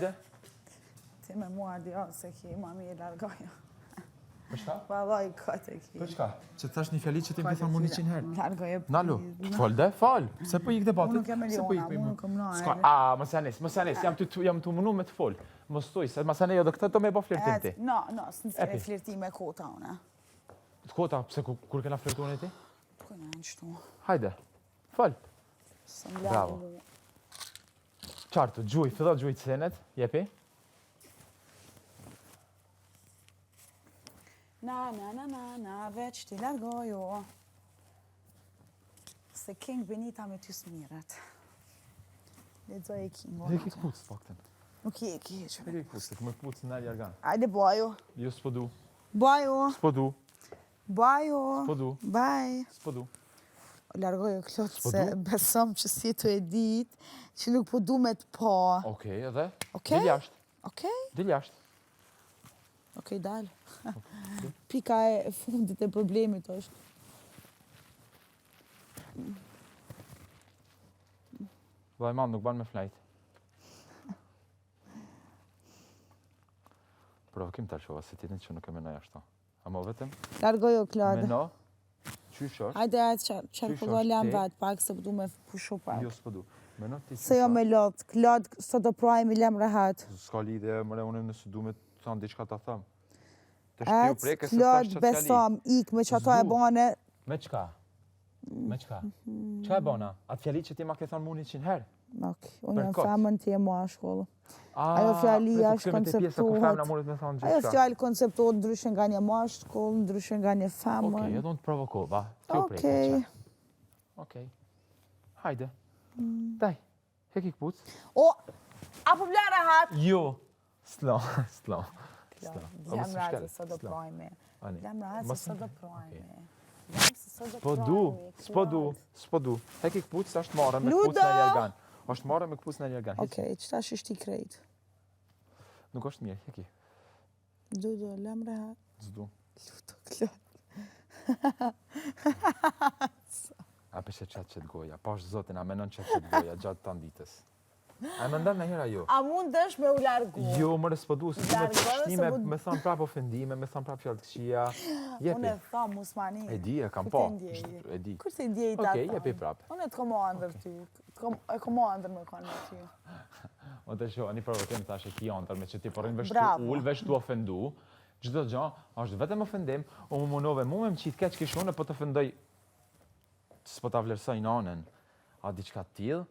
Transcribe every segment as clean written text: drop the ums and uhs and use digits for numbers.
Hajde. Ti me mua di se ki mami e largoja. Për çka? Vallai kote ki. Për çka? Që thash një fjali që ti më thon mua 100 herë. Largoje. Nalu, fol dhe fal. Pse po ik debatit? Unë nuk jam Eliona, unë nuk kam nëjë. Ska, mos janes, jam të mundu me të fol. Mos thuj, se mos janë jo do këtë do me bë flirtim ti. No, s'në flirtim me kota unë. Kota, pse kur kena flirtuar ti? Ku na ashtu. Hajde. Fal. Bravo. Qartu, gjuj, fillo gjuj cenet, jepi. Na, veç ti largoju. Se King Benita me ty smiret. Lexoj e Kingo. Dhe ki kpuc, fakten. Nuk je ki që. Dhe ki kpuc, të më kpuc në jargan. Ajde, boju. Jo, s'po du. Boju. S'po du. Boju. S'po du. Baj. S'po du. Largoju klot se besom që si të e dit, që nuk po du me të po. Okej, edhe? Okej? Dil jashtë. Okej? Dil jashtë. Okej, dal. Pika e fundit e problemit është. Vaj mam, nuk ban me flajt. Provokim të alshova, se ti në që nuk e menaj ashtu. Amo vetëm? Largoju klot. Meno? Qysh është? Hajde, qarë përdo lam vetë pak, se përdu me pushu pak. Jo, s'po du. Meno ti Se jo me lot, klot, sot do projmë i lem rehat. S'ka lidhe, mëre unë nëse du me të thonë diçka ta thëmë. Klot, besom, ik me që ato e bane. Me qka? Me qka? Qka e bona? Atë fjali që ti ma ke thonë mu 100 herë? Ok, unë jam femën, ti e mua shkollë. Ajo fjali është konceptuot. Ajo fjali konceptuot ndryshën nga një mua shkollë, ndryshën nga një femën. Okej, edhe unë të provokova. Okej. Okej. Hajde. Daj, hek i këpuc. O, apo vle rehat? Jo. S'lo. Jam razi së do projme. Jam razi së do projme. S'po du. Hek i këpuc, është marrë me këpuc në ljergan. është marrë me këpuc në ljergan. Okej, qëta është i krejt? Nuk është mirë, heki. Do, lem rehat. Zdu. Luto, klot. A peshe qatë qëtë goja, pa është zotin, a menon qatë qëtë goja gjatë të ditës. A më ndan në hera jo? A mund është me u largu? Jo, më s'po du, se me shtime, me thonë prap ofendime, me thonë prap fjallë të këshia. Unë e thamë, musmani. E di, e kam po. E di. Kur se ndjej ta? Okej, jepi prap. Unë e të komandër ty. E komandër me kanë me ty. Unë të shoh, një provokim tash e ki antër me që ti përrin vesh të ull, vesh të ofendu. Çdo gjë, është vetëm ofendim, o më munove, mu me më qitë keq kishone, po të ofendoj, s'po ta vlerësoj nanën, a diçka tillë.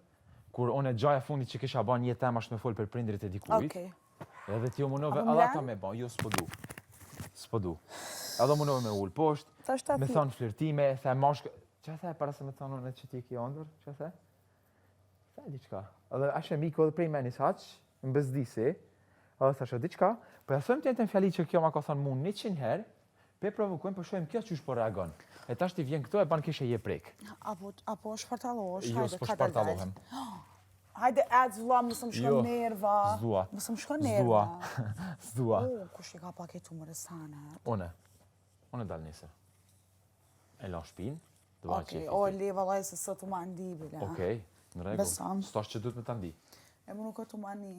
Kur unë e gjaja fundit që kisha ban një temë ashtë me folë për prindrit e dikujt. Okej. Edhe ti o munove, edhe ta me ban, jo s'po du. S'po du. Edhe munove me ullë poshtë, me thonë flirtime, the mashkë... Që the, para se me thonë unë që ti ki ondër, që the? The diqka. Edhe ashe miku edhe prej menis haqë, më bezdisi, edhe thashe diqka, po jasëm të jetë në fjali që kjo ma ka thonë mund 100 herë, pe provokojmë, po shojmë kjo që është po reagon. E tash ti vjen këto e ban kishe je prek. Apo shpartalosh, jo, s'po shpartalohem. Hajde, vlla, mësë më shkon nerva. Zdua. Mësë më shkon nerva. Zdua. Kush i ka paketu më rësane? Une dal nesër. E la shpin. Okej, o le vallaj se sot u ma ndi, bile. Okej, në regull. S'tash që duhet me ta ndi. E më nuk e tu ma ndi.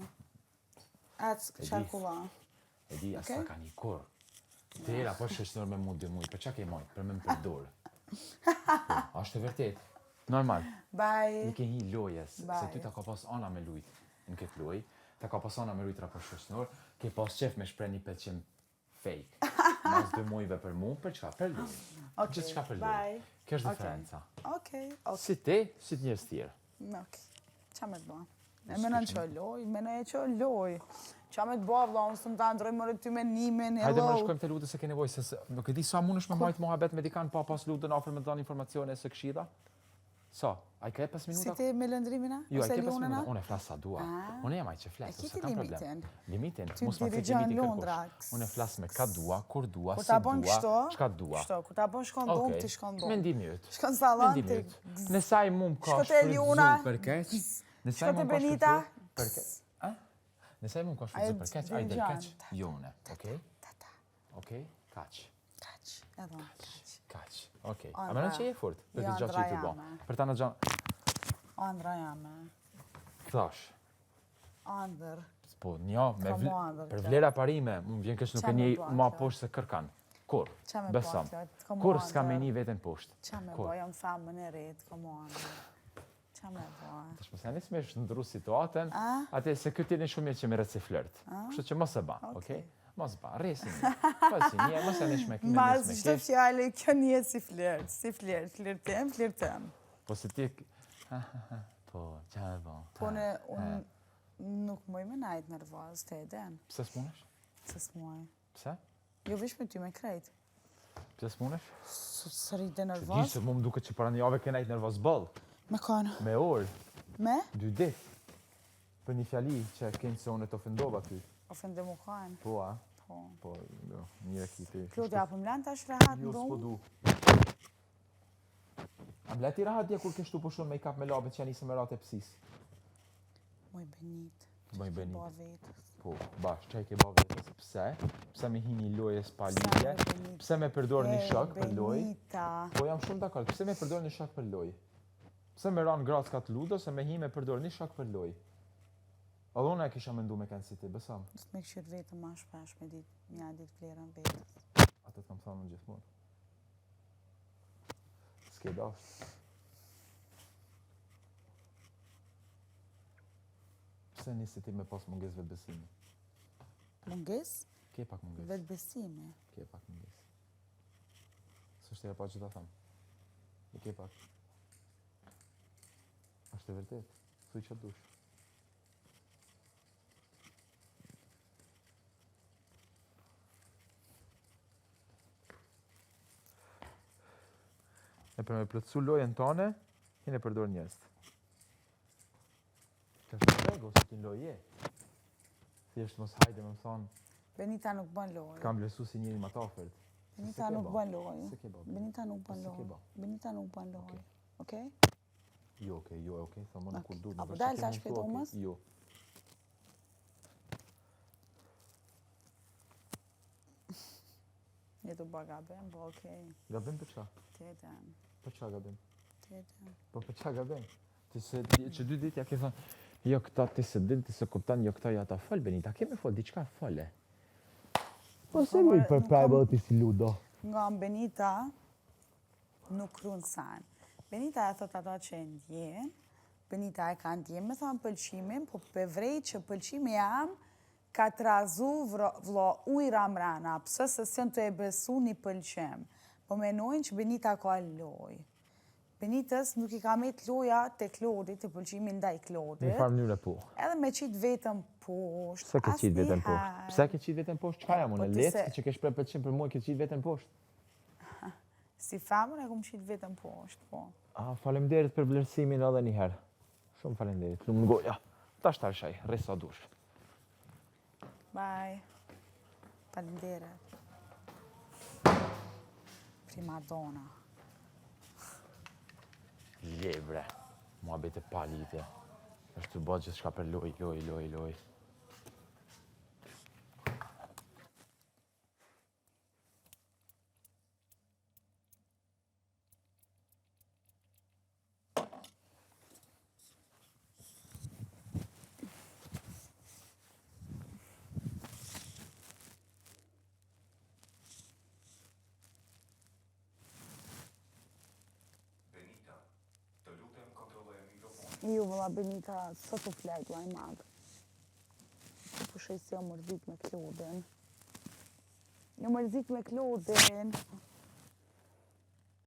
Qarkulla. E di, as ta ka një kur. Tera, po shështënër me mund dhe mujë, për qa ke majtë, për me më përdorë. Ashtë të vërtet. Normal. Baj. Një ke një lojes, se ty ta ka pas ana me lujtë në këtë loj, ta ka pas ana me lujtë për shështënër, ke pas qef me shpre një pëtqim fake. Mas 2 mujve për mu, për qka? Për lujtë. Gjithë qka për lujtë. Kjo është diferenca. Okej. Si te, si të njërës tjerë. Okej. Qa me të ba? E menon që loj, menon e që loj. Qa me të ba, vla, unë së më ta ndrojmë mërë ty me nimen, hello. Hajde më në shkojmë të lutë se ke nevoj, se nuk e di sa mund është me majtë mohabet me dikan pa pas lutën afer me të dhanë informacione së këshida? Sa? A i ka e 5 minuta? Si ti me lëndrimina? Jo, a i ka e 5 minuta. Unë e flasë sa dua. Unë e jam aj që flasë, ose kam problem. Limitin. Ty dirigjën Londra. Unë e flasë me ka dua, kur dua, si dua, shka dua. Kur ta bon shkon dom, ti shkon dom. Me 10 minut. Shkon salon, ti... Nësaj mu më ka shfrydzu për keq. Shko te Benita. Nësaj mu më ka shfrydzu për keq, a i del keq, jone, okej? Okej, kaq. Kaq, edhe kaq, okej. A me në që je furt, për të gjatë që i të bo. Për ta në gjanë... Andra jame. Thash. Andër. Po, njo, për vlera parime, më vjen kështë nuk e një ma poshtë se kërkan. Kur? Besam. Kur s'ka me një vetën poshtë? Qa me boj, jam femën e rritë, komandë. Qa me boj? Tash më se një smesh në ndru situatën, ate se këtë jetin shumë jetë që me rëtë si flirt. Kështë që mos e ba, okej? Mos ba, resi një. Fasi një, mos e një shmek. Mas, qëtë fjallë, kjo një jetë si flirt, flirtem. Po se ti... Po, qa e ba? Po në, unë nuk mëj me najtë nervoz, të edhen. Pse s'munesh? Pse s'muaj. Pse? Jo vish me ty me krejt. Pse s'munesh? Së rritë nervoz. Që di se mu më duke që para një jave ke najtë nervoz bëllë. Me kona? Me orë. Me? 2 ditë. Për një fjali që kënë se unë të ofendova ty. Ofendim u kona? Po, a? Po. Po, një ekipi. Klodi, apëm lanë tash rahat në Jo, domë? s'po du. Am leti rahat dje kur kështu po shumë make-up me labet që janë isë me ratë e pësis. Moj Benit. Moj Benit. Ba vetës. Po, bash, që i ke ba vetës. Pse? Pse me hi një lojë s'pa lidhje? Pse me përdor një shok për lojë? Benita. Po, jam shumë dakord. Pse me përdor një shok për lojë? Pse me ranë gratë s'ka të ludo, se me hi me përdor një shok për lojë? Edhe unë e kisha mendu me kanë si ti, besam. Së me këshirë vetëm ma shpesh me një ditë vlerën vetës. Atë të kam thamë në gjithmonë. S'ke dash. Pse nisi ti me pas munges vetë besimi? Munges? Ke pak munges. Vetë besimi. Ke pak munges. Së është e pa që ta thamë. I ke pak. Ashtë e vërtet. Thuj që dush. E për me plëtsu lojën tane, kene përdor njerës. Ka shumë rego, se t'in lojë je. Thjesht mos hajde me më thonë... Benita nuk bën lojë. Kam blesu si njëri ma t'afert. Benita nuk bën lojë. Se ke ba. Benita nuk bën lojë. Benita nuk bën lojë. Okej? Jo, okej. Tha më në kur du. Apo dalë tash për domës? Jo. Një të ba gabim, po okej. Gabim për qa? Teten. Për qa gabim? Teten. Po për qa gabim? Ti se që 2 ditë ja ke thonë, jo këta ti se din, ti se kuptan, jo këta ja ta fol, Benita, kemi fol, diqka fole. Po se mi përpraj bëllë ti si ludo? Nga Benita nuk krunë sanë. Benita e thot ato që e ndjen, Benita e ka ndjen, me thonë pëlqimin, po për vrej që pëlqimi jam, ka të razu vlo ujra mrena, pëse se sën të e besu një pëlqim. Po menojnë që Benita ka loj. Benitës nuk i ka met loja të Klodit, të pëlqimin ndaj Klodit. Në farë mënyrë po. Edhe me qitë vetëm poshtë. Pse ke qitë vetëm poshtë? Pse ke qitë vetëm poshtë? Qka jam unë? Lecë që ke shprej pëlqim për mua ke qitë vetëm poshtë? Si famën e kom qitë vetëm poshtë, po. Falemderit për vlerësimin edhe njëherë. Shumë falemderit. Lumë në goja. Ta shtarë shaj, resa dush. Bye. Falemderit. Primadona. Ljebre. Mua bete palitje. është të bëtë gjithë shka për loj. Ju vëlla Benita, sot të flejt laj magë. Po shej si o mërzit me Klodin. Jo mërzit me Klodin.